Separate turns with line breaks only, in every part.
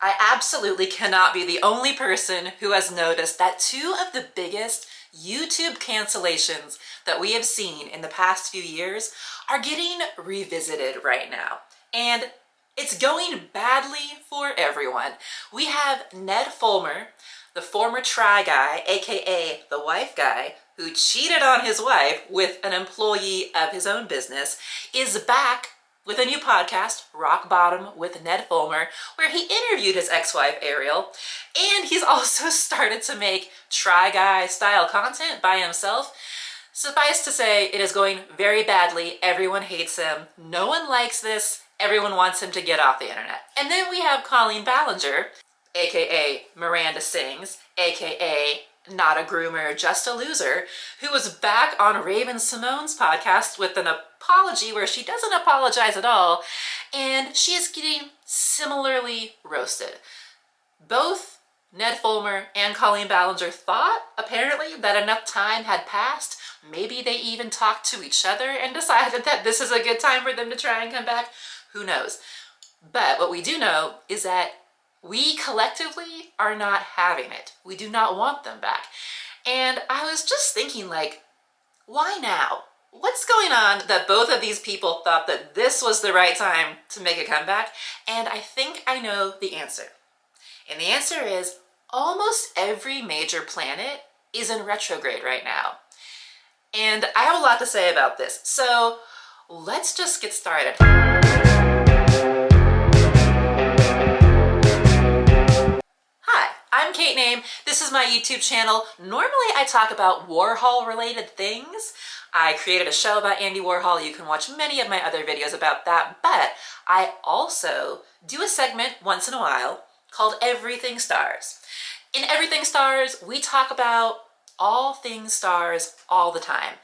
I absolutely cannot be the only person who has noticed that two of the biggest YouTube cancellations that we have seen in the past few years are getting revisited right now. And it's going badly for everyone. We have Ned Fulmer, the former try guy, aka the wife guy, who cheated on his wife with an employee of his own business, is back with a new podcast, Rock Bottom with Ned Fulmer, where he interviewed his ex-wife Ariel, and he's also started to make Try Guy style content by himself. Suffice to say, it is going very badly. Everyone hates him. No one likes this. Everyone wants him to get off the internet. And then we have Colleen Ballinger, aka Miranda Sings, aka Not a Groomer, Just a Loser, who was back on Raven Simone's podcast with an apology where she doesn't apologize at all, and she is getting similarly roasted. Both Ned Fulmer and Colleen Ballinger thought, apparently, that enough time had passed. Maybe they even talked to each other and decided that this is a good time for them to try and come back. Who knows? But what we do know is that we collectively are not having it. We do not want them back. And I was just thinking, like, why now? What's going on that both of these people thought that this was the right time to make a comeback? And I think I know the answer. And the answer is almost every major planet is in retrograde right now. And I have a lot to say about this. So let's just get started. I'm Kate Name. This is my YouTube channel. Normally I talk about Warhol related things. I created a show about Andy Warhol. You can watch many of my other videos about that, but I also do a segment once in a while called Everything Stars. In Everything Stars, we talk about all things stars all the time.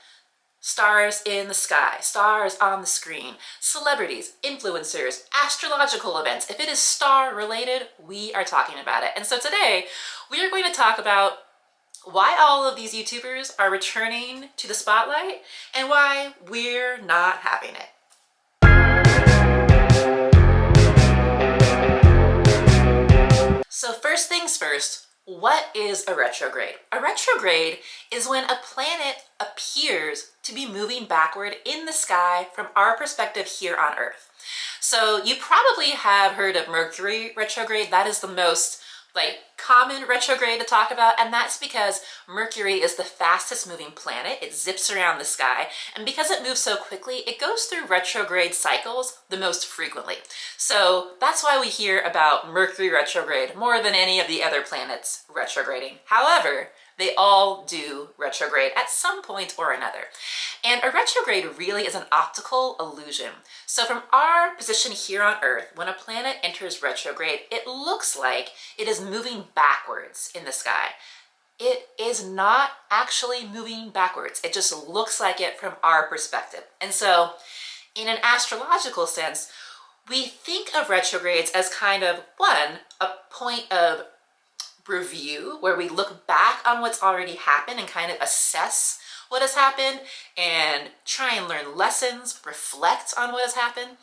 Stars in the sky, stars on the screen, celebrities, influencers, astrological events. If it is star related, we are talking about it. And so today we are going to talk about why all of these YouTubers are returning to the spotlight and why we're not having it. So first things first, what is a retrograde? A retrograde is when a planet appears to be moving backward in the sky from our perspective here on Earth. So you probably have heard of Mercury retrograde. That is the most common retrograde to talk about, and that's because Mercury is the fastest moving planet. It zips around the sky, and because it moves so quickly, it goes through retrograde cycles the most frequently. So that's why we hear about Mercury retrograde more than any of the other planets retrograding. However, they all do retrograde at some point or another. And a retrograde really is an optical illusion. So from our position here on Earth, when a planet enters retrograde, it looks like it is moving backwards in the sky. It is not actually moving backwards. It just looks like it from our perspective. And so in an astrological sense, we think of retrogrades as kind of, one, a point of review where we look back on what's already happened and kind of assess what has happened and try and learn lessons, reflect on what has happened.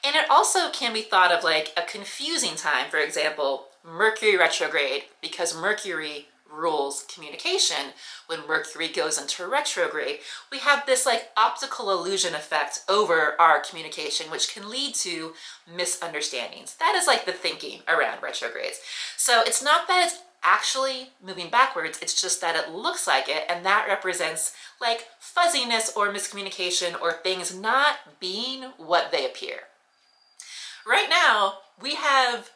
And it also can be thought of like a confusing time. For example, Mercury retrograde, because Mercury rules communication. When Mercury goes into retrograde, we have this optical illusion effect over our communication, which can lead to misunderstandings. That is the thinking around retrogrades. So it's not that it's actually moving backwards, it's just that it looks like it, and that represents fuzziness or miscommunication or things not being what they appear. Right now, we have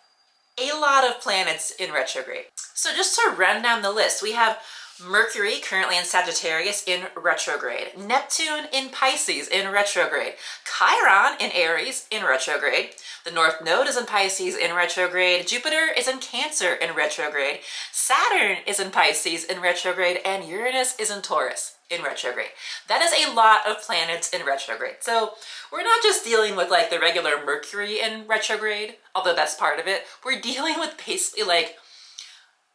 a lot of planets in retrograde. So just to run down the list, we have Mercury currently in Sagittarius in retrograde, Neptune in Pisces in retrograde, Chiron in Aries in retrograde, the North Node is in Pisces in retrograde, Jupiter is in Cancer in retrograde, Saturn is in Pisces in retrograde, and Uranus is in Taurus in retrograde. That is a lot of planets in retrograde. So we're not just dealing with the regular Mercury in retrograde, although that's part of it. We're dealing with basically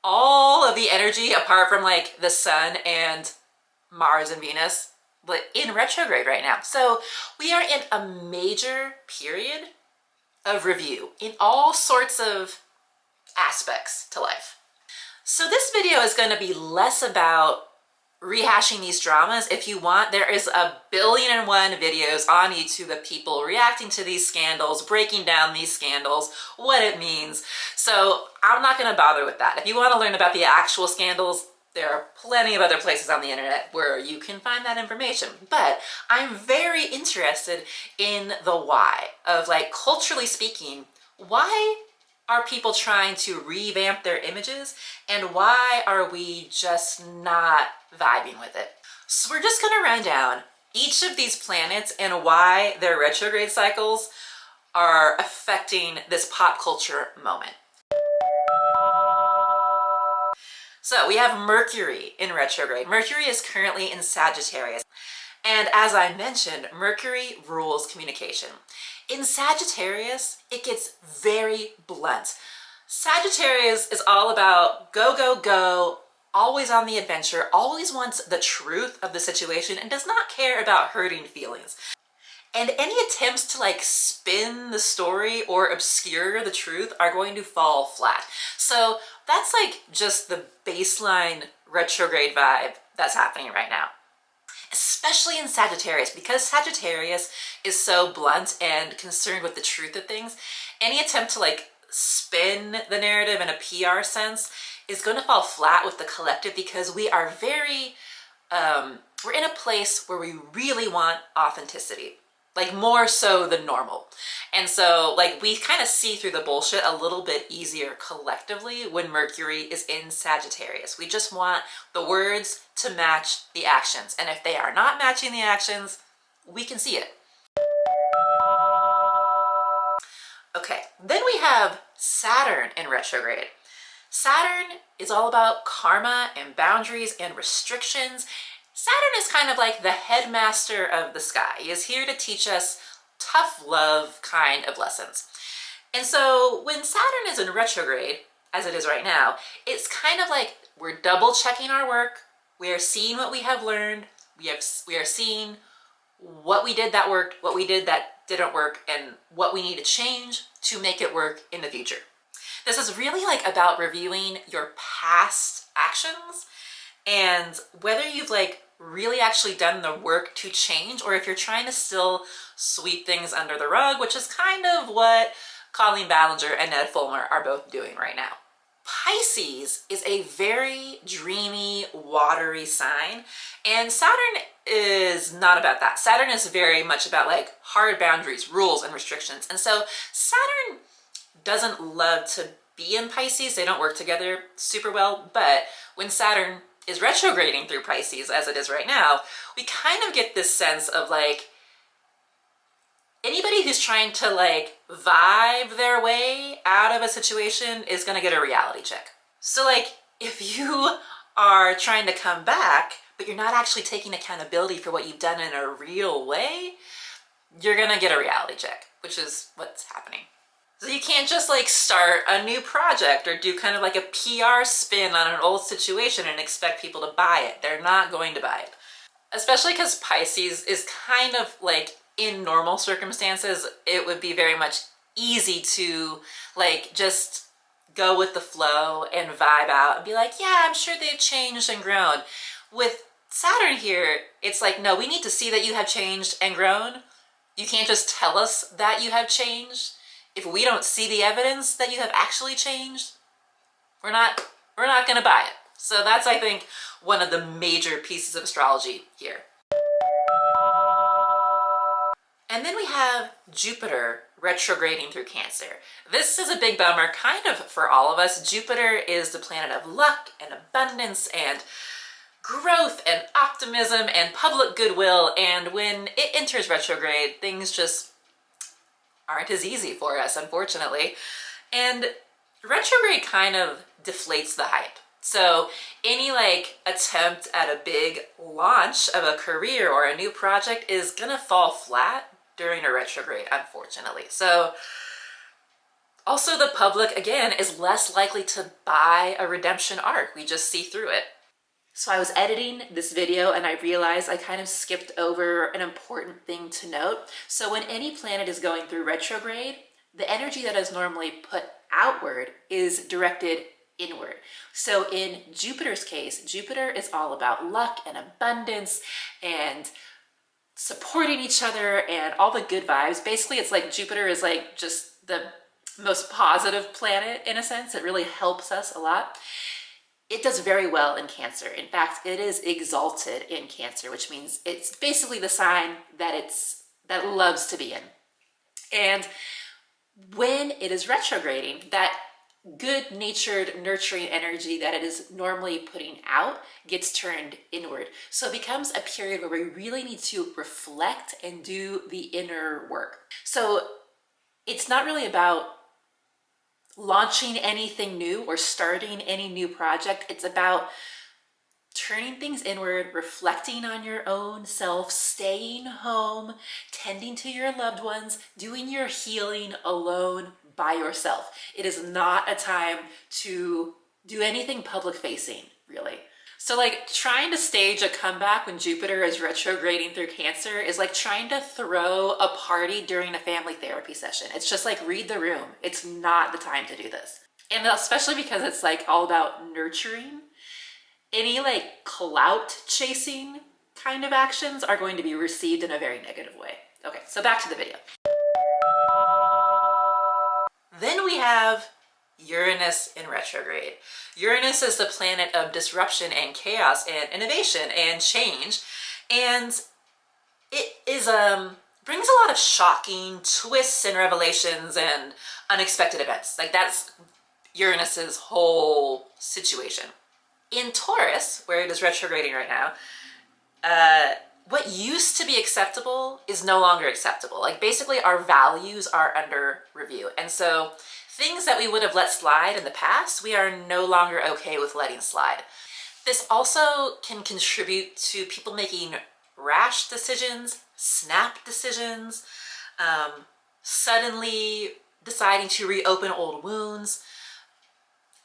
all of the energy apart from the sun and Mars and Venus in retrograde right now. So we are in a major period of review in all sorts of aspects to life. So this video is going to be less about rehashing these dramas. If you want, there is 1,000,000,001 videos on YouTube of people reacting to these scandals, breaking down these scandals, what it means. So I'm not going to bother with that. If you want to learn about the actual scandals, there are plenty of other places on the internet where you can find that information. But I'm very interested in the why of, like, culturally speaking, why are people trying to revamp their images, and why are we just not vibing with it? So we're just gonna run down each of these planets and why their retrograde cycles are affecting this pop culture moment. So we have Mercury in retrograde. Mercury is currently in Sagittarius. And as I mentioned, Mercury rules communication. In Sagittarius, it gets very blunt. Sagittarius is all about go, go, go, always on the adventure, always wants the truth of the situation, and does not care about hurting feelings. And any attempts to, like, spin the story or obscure the truth are going to fall flat. So that's, like, just the baseline retrograde vibe that's happening right now. Especially in Sagittarius, because Sagittarius is so blunt and concerned with the truth of things, any attempt to, like, spin the narrative in a PR sense is going to fall flat with the collective, because we are very, we're in a place where we really want authenticity, like more so than normal. And so, like, we kind of see through the bullshit a little bit easier collectively when Mercury is in Sagittarius. We just want the words to match the actions. And if they are not matching the actions, we can see it. Okay, then we have Saturn in retrograde. Saturn is all about karma and boundaries and restrictions. Saturn is kind of like the headmaster of the sky. He is here to teach us tough love kind of lessons. And so when Saturn is in retrograde, as it is right now, it's kind of like we're double checking our work. We are seeing what we have learned. We are seeing what we did that worked, what we did that didn't work, and what we need to change to make it work in the future. This is really, like, about reviewing your past actions and whether you've, like, really actually done the work to change, or if you're trying to still sweep things under the rug, which is kind of what Colleen Ballinger and Ned Fulmer are both doing right now. Pisces is a very dreamy, watery sign, and Saturn is not about that. Saturn is very much about, like, hard boundaries, rules, and restrictions. And so Saturn doesn't love to be in Pisces. They don't work together super well, but when Saturn is retrograding through Pisces, as it is right now, we kind of get this sense of, like, anybody who's trying to, like, vibe their way out of a situation is gonna get a reality check. So, like, if you are trying to come back, but you're not actually taking accountability for what you've done in a real way, you're gonna get a reality check, which is what's happening. So you can't just, like, start a new project or do kind of like a PR spin on an old situation and expect people to buy it. They're not going to buy it. Especially because Pisces is kind of like, in normal circumstances, it would be very much easy to, like, just go with the flow and vibe out and be like, yeah, I'm sure they've changed and grown. With Saturn here, it's like, no, we need to see that you have changed and grown. You can't just tell us that you have changed. If we don't see the evidence that you have actually changed, we're not gonna buy it. So that's, I think, one of the major pieces of astrology here. And then we have Jupiter retrograding through Cancer. This is a big bummer, kind of for all of us. Jupiter is the planet of luck and abundance and growth and optimism and public goodwill, and when it enters retrograde, things just aren't as easy for us, unfortunately. And retrograde kind of deflates the hype. So any, like, attempt at a big launch of a career or a new project is gonna fall flat during a retrograde, unfortunately. So also the public, again, is less likely to buy a redemption arc. We just see through it. So I was editing this video and I realized I kind of skipped over an important thing to note. So when any planet is going through retrograde, the energy that is normally put outward is directed inward. So in Jupiter's case, Jupiter is all about luck and abundance and supporting each other and all the good vibes. Basically, it's like Jupiter is like just the most positive planet in a sense. It really helps us a lot. It does very well in Cancer. In fact, it is exalted in Cancer, which means it's basically the sign that loves to be in. And when it is retrograding, that good-natured, nurturing energy that it is normally putting out gets turned inward. So it becomes a period where we really need to reflect and do the inner work. So it's not really about launching anything new or starting any new project. It's about turning things inward, reflecting on your own self, staying home, tending to your loved ones, doing your healing alone by yourself. It is not a time to do anything public facing, really. So like trying to stage a comeback when Jupiter is retrograding through Cancer is like trying to throw a party during a family therapy session. It's just like read the room. It's not the time to do this. And especially because it's like all about nurturing. Any like clout chasing kind of actions are going to be received in a very negative way. Okay, so back to the video. Then we have Uranus in retrograde. Uranus is the planet of disruption and chaos and innovation and change. And it is brings a lot of shocking twists and revelations and unexpected events. Like that's Uranus's whole situation. In Taurus, where it is retrograding right now, what used to be acceptable is no longer acceptable. Like basically our values are under review. And so things that we would have let slide in the past, we are no longer okay with letting slide. This also can contribute to people making rash decisions, snap decisions, suddenly deciding to reopen old wounds,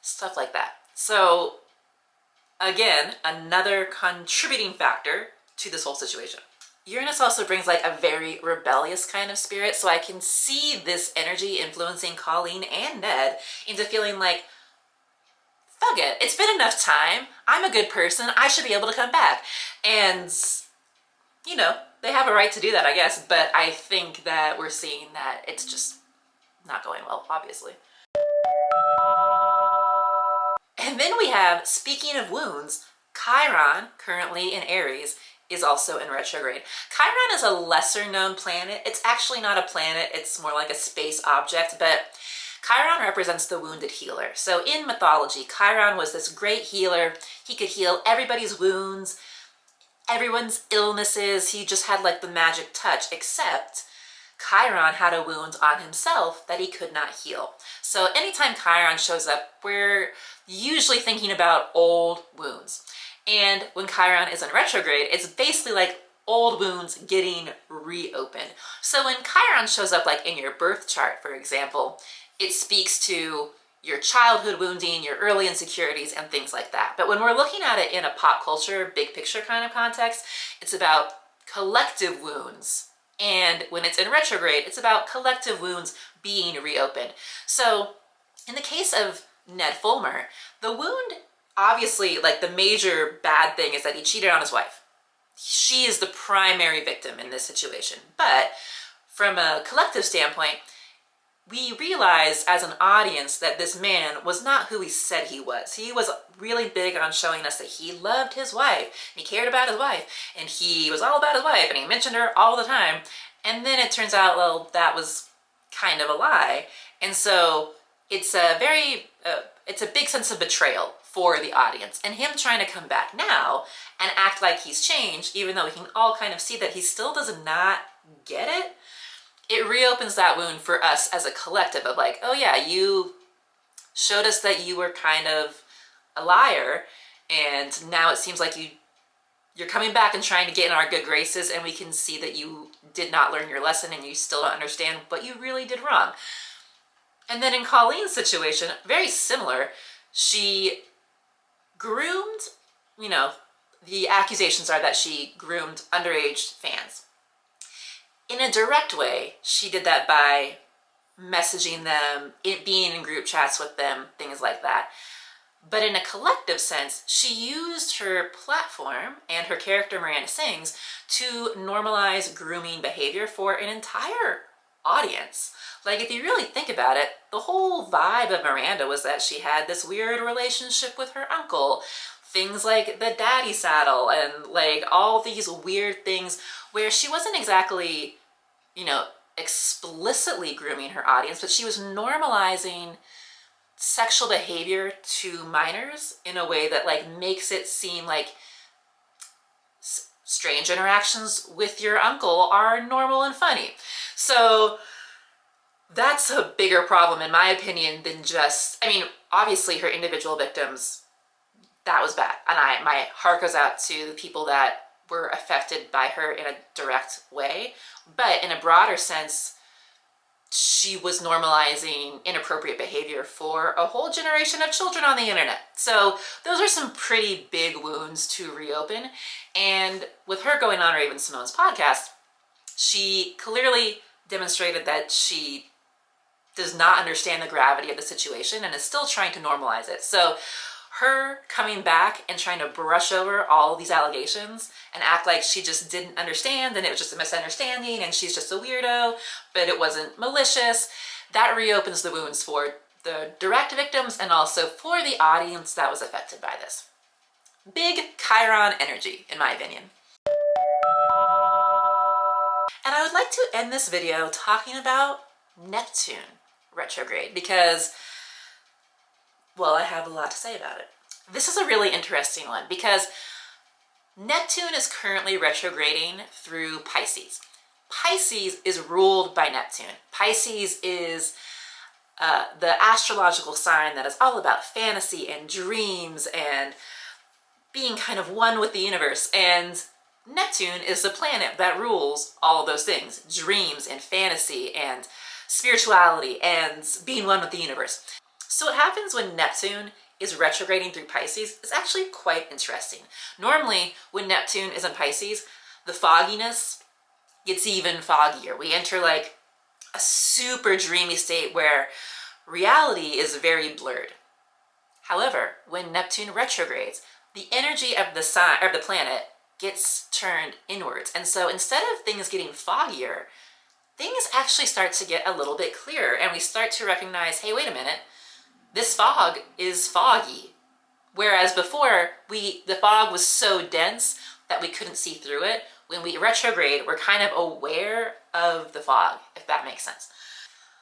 stuff like that. So again, another contributing factor to this whole situation. Uranus also brings like a very rebellious kind of spirit, so I can see this energy influencing Colleen and Ned into feeling like, fuck it, it's been enough time, I'm a good person, I should be able to come back. And, you know, they have a right to do that, I guess, but I think that we're seeing that it's just not going well, obviously. And then we have, speaking of wounds, Chiron, currently in Aries, is also in retrograde. Chiron is a lesser known planet. It's actually not a planet, it's more like a space object, but Chiron represents the wounded healer. So in mythology, Chiron was this great healer. He could heal everybody's wounds, everyone's illnesses. He just had like the magic touch, except Chiron had a wound on himself that he could not heal. So anytime Chiron shows up, we're usually thinking about old wounds. And when Chiron is in retrograde, it's basically like old wounds getting reopened. So when Chiron shows up like in your birth chart, for example, it speaks to your childhood wounding, your early insecurities, and things like that. But when we're looking at it in a pop culture, big picture kind of context, it's about collective wounds. And when it's in retrograde, it's about collective wounds being reopened. So in the case of Ned Fulmer, the wound, obviously, like the major bad thing is that he cheated on his wife. She is the primary victim in this situation. But from a collective standpoint, we realize as an audience that this man was not who he said he was. He was really big on showing us that he loved his wife, and he cared about his wife, and he was all about his wife, and he mentioned her all the time. And then it turns out, well, that was kind of a lie. And so it's a very, it's a big sense of betrayal for the audience. And him trying to come back now and act like he's changed, even though we can all kind of see that he still does not get it, it reopens that wound for us as a collective of like, oh yeah, you showed us that you were kind of a liar, and now it seems like you're coming back and trying to get in our good graces, and we can see that you did not learn your lesson and you still don't understand what you really did wrong. And then in Colleen's situation, very similar, she groomed, you know, the accusations are that she groomed underage fans. In a direct way, she did that by messaging them, being in group chats with them, things like that. But in a collective sense, she used her platform and her character Miranda Sings to normalize grooming behavior for an entire audience. Like, if you really think about it, the whole vibe of Miranda was that she had this weird relationship with her uncle. Things like the daddy saddle and like all these weird things where she wasn't exactly, you know, explicitly grooming her audience, but she was normalizing sexual behavior to minors in a way that like makes it seem like strange interactions with your uncle are normal and funny. So that's a bigger problem in my opinion than just, I mean, obviously her individual victims, that was bad. And my heart goes out to the people that were affected by her in a direct way. But in a broader sense, she was normalizing inappropriate behavior for a whole generation of children on the internet. So those are some pretty big wounds to reopen. And with her going on Raven Simone's podcast, she clearly demonstrated that she does not understand the gravity of the situation and is still trying to normalize it. So her coming back and trying to brush over all these allegations and act like she just didn't understand and it was just a misunderstanding and she's just a weirdo, but it wasn't malicious, that reopens the wounds for the direct victims and also for the audience that was affected by this. Big Chiron energy, in my opinion. And I would like to end this video talking about Neptune retrograde because, well, I have a lot to say about it. This is a really interesting one because Neptune is currently retrograding through Pisces. Pisces is ruled by Neptune. Pisces is the astrological sign that is all about fantasy and dreams and being kind of one with the universe. And Neptune is the planet that rules all of those things, dreams and fantasy and spirituality and being one with the universe. So what happens when Neptune is retrograding through Pisces is actually quite interesting. Normally, when Neptune is in Pisces, the fogginess gets even foggier. We enter like a super dreamy state where reality is very blurred. However, when Neptune retrogrades, the energy of the sign of the planet gets turned inwards. And so instead of things getting foggier, things actually start to get a little bit clearer and we start to recognize, hey, wait a minute, this fog is foggy. Whereas before, the fog was so dense that we couldn't see through it. When we retrograde, we're kind of aware of the fog, if that makes sense.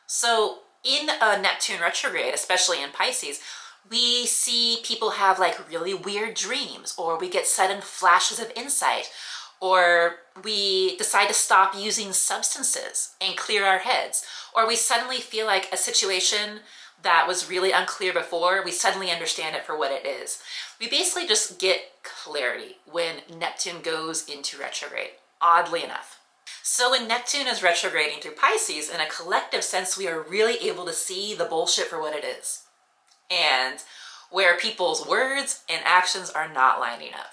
So in a Neptune retrograde, especially in Pisces, we see people have like really weird dreams, or we get sudden flashes of insight, or we decide to stop using substances and clear our heads, or we suddenly feel like a situation that was really unclear before, we suddenly understand it for what it is. We basically just get clarity when Neptune goes into retrograde, oddly enough. So when Neptune is retrograding through Pisces, in a collective sense, we are really able to see the bullshit for what it is. And where people's words and actions are not lining up.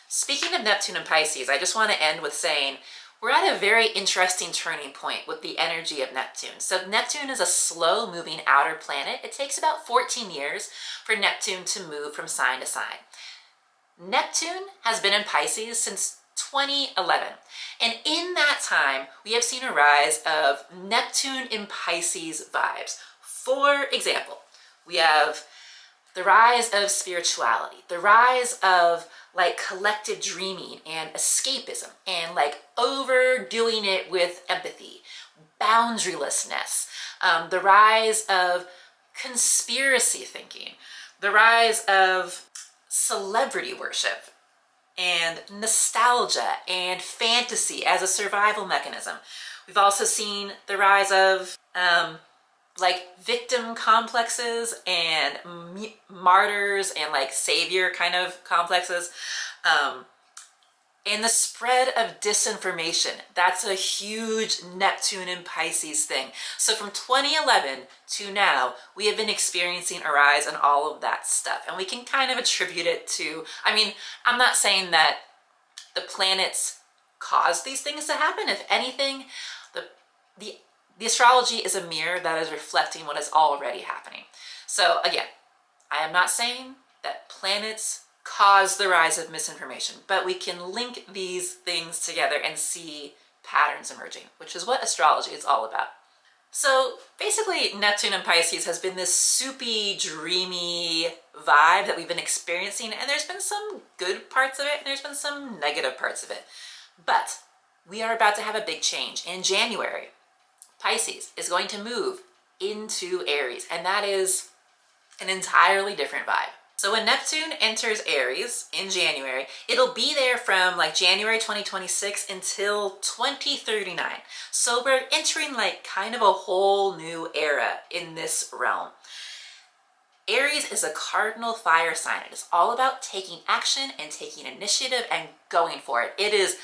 Speaking of Neptune and Pisces, I just want to end with saying, we're at a very interesting turning point with the energy of Neptune. So Neptune is a slow-moving outer planet. It takes about 14 years for Neptune to move from sign to sign. Neptune has been in Pisces since 2011. And in that time, we have seen a rise of Neptune in Pisces vibes. For example, we have the rise of spirituality, the rise of like collective dreaming and escapism and like overdoing it with empathy, boundarylessness, the rise of conspiracy thinking, the rise of celebrity worship and nostalgia and fantasy as a survival mechanism. We've also seen the rise of like victim complexes and martyrs and like savior kind of complexes. And the spread of disinformation. That's a huge Neptune and Pisces thing. So from 2011 to now, we have been experiencing a rise in all of that stuff. And we can kind of attribute it to, I mean, I'm not saying that the planets cause these things to happen. If anything, the The astrology is a mirror that is reflecting what is already happening. So again, I am not saying that planets cause the rise of misinformation, but we can link these things together and see patterns emerging, which is what astrology is all about. So basically, Neptune in Pisces has been this soupy, dreamy vibe that we've been experiencing, and there's been some good parts of it and there's been some negative parts of it. But we are about to have a big change. In January, Pisces is going to move into Aries, and that is an entirely different vibe. So when Neptune enters Aries in January, it'll be there from like January 2026 until 2039. So we're entering like kind of a whole new era in this realm. Aries is a cardinal fire sign. It is all about taking action and taking initiative and going for it. It is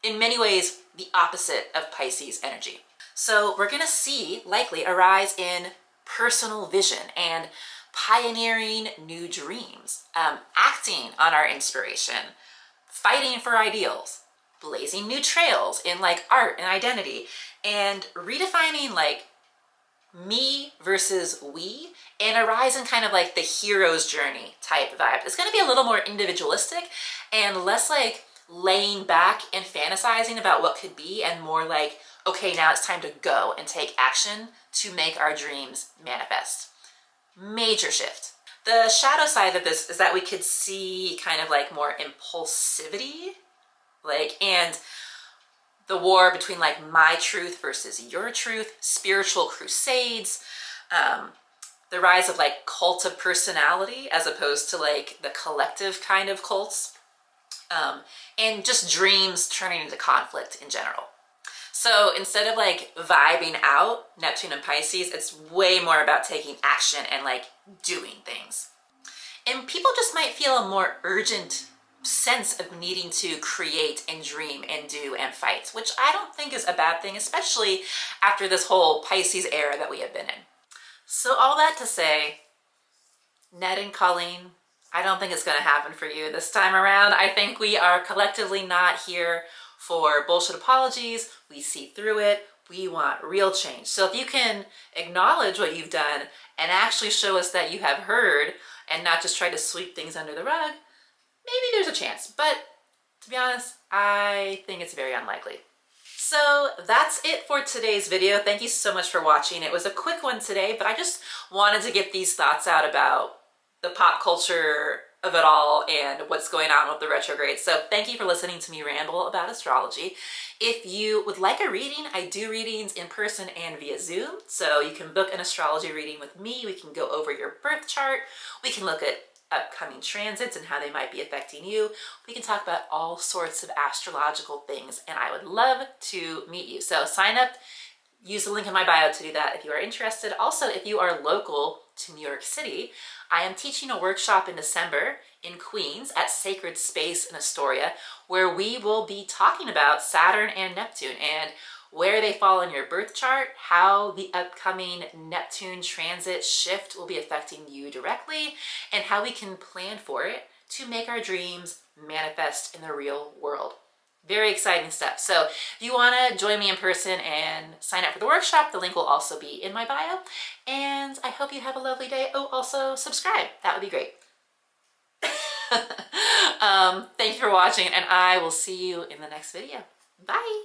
in many ways the opposite of Pisces energy. So we're gonna see likely a rise in personal vision and pioneering new dreams, acting on our inspiration, fighting for ideals, blazing new trails in like art and identity, and redefining like me versus we, and a rise in kind of like the hero's journey type vibe. It's going to be a little more individualistic and less like laying back and fantasizing about what could be, and more like, okay, now it's time to go and take action to make our dreams manifest. Major shift. The shadow side of this is that we could see kind of like more impulsivity, like, and the war between like my truth versus your truth, spiritual crusades, the rise of like cult of personality as opposed to like the collective kind of cults, and just dreams turning into conflict in general. So instead of like vibing out Neptune and Pisces, it's way more about taking action and like doing things. And people just might feel a more urgent sense of needing to create and dream and do and fight, which I don't think is a bad thing, especially after this whole Pisces era that we have been in. So all that to say, Ned and Colleen, I don't think it's going to happen for you this time around. I think we are collectively not here for bullshit apologies. We see through it. We want real change. So if you can acknowledge what you've done and actually show us that you have heard and not just try to sweep things under the rug, maybe there's a chance. But to be honest, I think it's very unlikely. So that's it for today's video. Thank you so much for watching. It was a quick one today, but I just wanted to get these thoughts out about the pop culture of it all and what's going on with the retrograde. So thank you for listening to me ramble about astrology. If you would like a reading, I do readings in person and via Zoom. So you can book an astrology reading with me. We can go over your birth chart. We can look at upcoming transits and how they might be affecting you. We can talk about all sorts of astrological things, and I would love to meet you. So sign up, use the link in my bio to do that if you are interested. Also, if you are local to New York City, I am teaching a workshop in December in Queens at Sacred Space in Astoria, where we will be talking about Saturn and Neptune and where they fall in your birth chart, how the upcoming Neptune transit shift will be affecting you directly, and how we can plan for it to make our dreams manifest in the real world. Very exciting stuff. So if you want to join me in person and sign up for the workshop, the link will also be in my bio. And I hope you have a lovely day. Oh, also subscribe. That would be great. Thank you for watching, and I will see you in the next video. Bye.